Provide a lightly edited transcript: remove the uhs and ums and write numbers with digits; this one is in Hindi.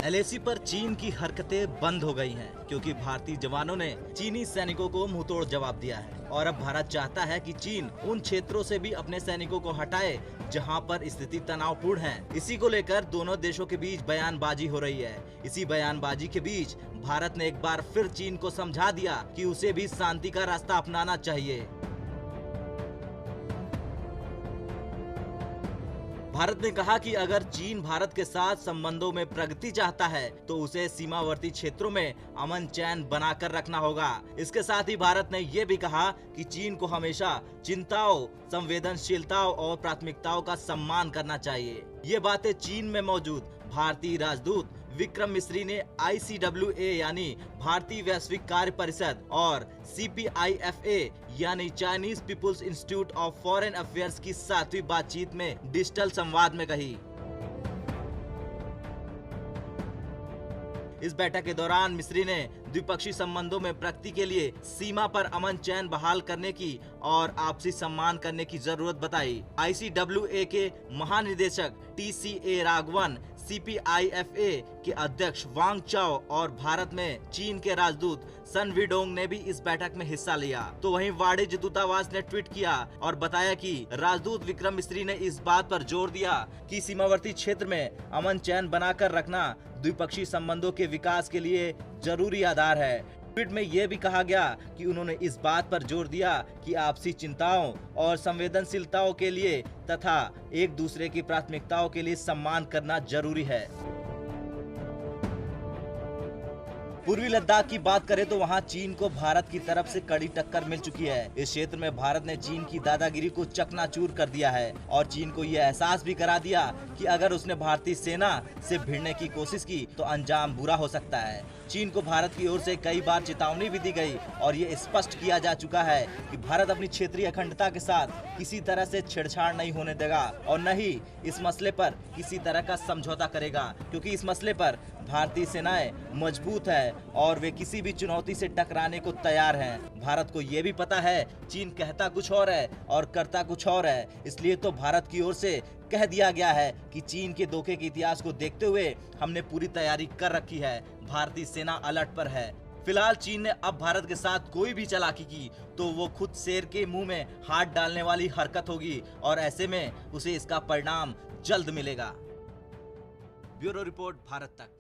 एलएसी पर चीन की हरकतें बंद हो गई हैं क्योंकि भारतीय जवानों ने चीनी सैनिकों को मुंहतोड़ जवाब दिया है और अब भारत चाहता है कि चीन उन क्षेत्रों से भी अपने सैनिकों को हटाए जहां पर स्थिति तनावपूर्ण है। इसी को लेकर दोनों देशों के बीच बयानबाजी हो रही है। इसी बयानबाजी के बीच भारत ने एक बार फिर चीन को समझा दिया कि उसे भी शांति का रास्ता अपनाना चाहिए। भारत ने कहा कि अगर चीन भारत के साथ संबंधों में प्रगति चाहता है तो उसे सीमावर्ती क्षेत्रों में अमन चैन बनाकर रखना होगा। इसके साथ ही भारत ने ये भी कहा कि चीन को हमेशा चिंताओं, संवेदनशीलताओं और प्राथमिकताओं का सम्मान करना चाहिए। ये बातें चीन में मौजूद भारतीय राजदूत विक्रम मिस्री ने ICWA यानी भारतीय वैश्विक कार्य परिषद और CPIFA यानी Chinese People's Institute of Foreign Affairs की 7वीं बातचीत में डिजिटल संवाद में कही। इस बैठक के दौरान मिस्री ने द्विपक्षीय संबंधों में प्रगति के लिए सीमा पर अमन चैन बहाल करने की और आपसी सम्मान करने की जरूरत बताई। ICWA के महानिदेशक TCA राघवन, CPIFA के अध्यक्ष वांग चाओ और भारत में चीन के राजदूत सन विडोंग ने भी इस बैठक में हिस्सा लिया। तो वहीं वाणिज्य दूतावास ने ट्वीट किया और बताया कि राजदूत विक्रम मिस्री ने इस बात पर जोर दिया कि सीमावर्ती क्षेत्र में अमन चैन बनाकर रखना द्विपक्षीय संबंधों के विकास के लिए जरूरी आधार है। ट्वीट में यह भी कहा गया कि उन्होंने इस बात पर जोर दिया कि आपसी चिंताओं और संवेदनशीलताओं के लिए तथा एक दूसरे की प्राथमिकताओं के लिए सम्मान करना जरूरी है। पूर्वी लद्दाख की बात करें तो वहां चीन को भारत की तरफ से कड़ी टक्कर मिल चुकी है। इस क्षेत्र में भारत ने चीन की दादागिरी को चकनाचूर कर दिया है और चीन को यह एहसास भी करा दिया कि अगर उसने भारतीय सेना से भिड़ने की कोशिश की तो अंजाम बुरा हो सकता है। चीन को भारत की ओर से कई बार चेतावनी भी दी गई और ये स्पष्ट किया जा चुका है कि भारत अपनी क्षेत्रीय अखंडता के साथ किसी तरह से छेड़छाड़ नहीं होने देगा और न ही इस मसले पर किसी तरह का समझौता करेगा, क्योंकि इस मसले पर भारतीय सेनाएं मजबूत है और वे किसी भी चुनौती से टकराने को तैयार हैं। भारत को ये भी पता है चीन कहता कुछ और है और करता कुछ और है, इसलिए तो भारत की ओर से कह दिया गया है कि चीन के धोखे के इतिहास को देखते हुए हमने पूरी तैयारी कर रखी है। भारतीय सेना अलर्ट पर है। फिलहाल चीन ने अब भारत के साथ कोई भी चालाकी की तो वो खुद शेर के मुंह में हाथ डालने वाली हरकत होगी और ऐसे में उसे इसका परिणाम जल्द मिलेगा। ब्यूरो रिपोर्ट, भारत तक।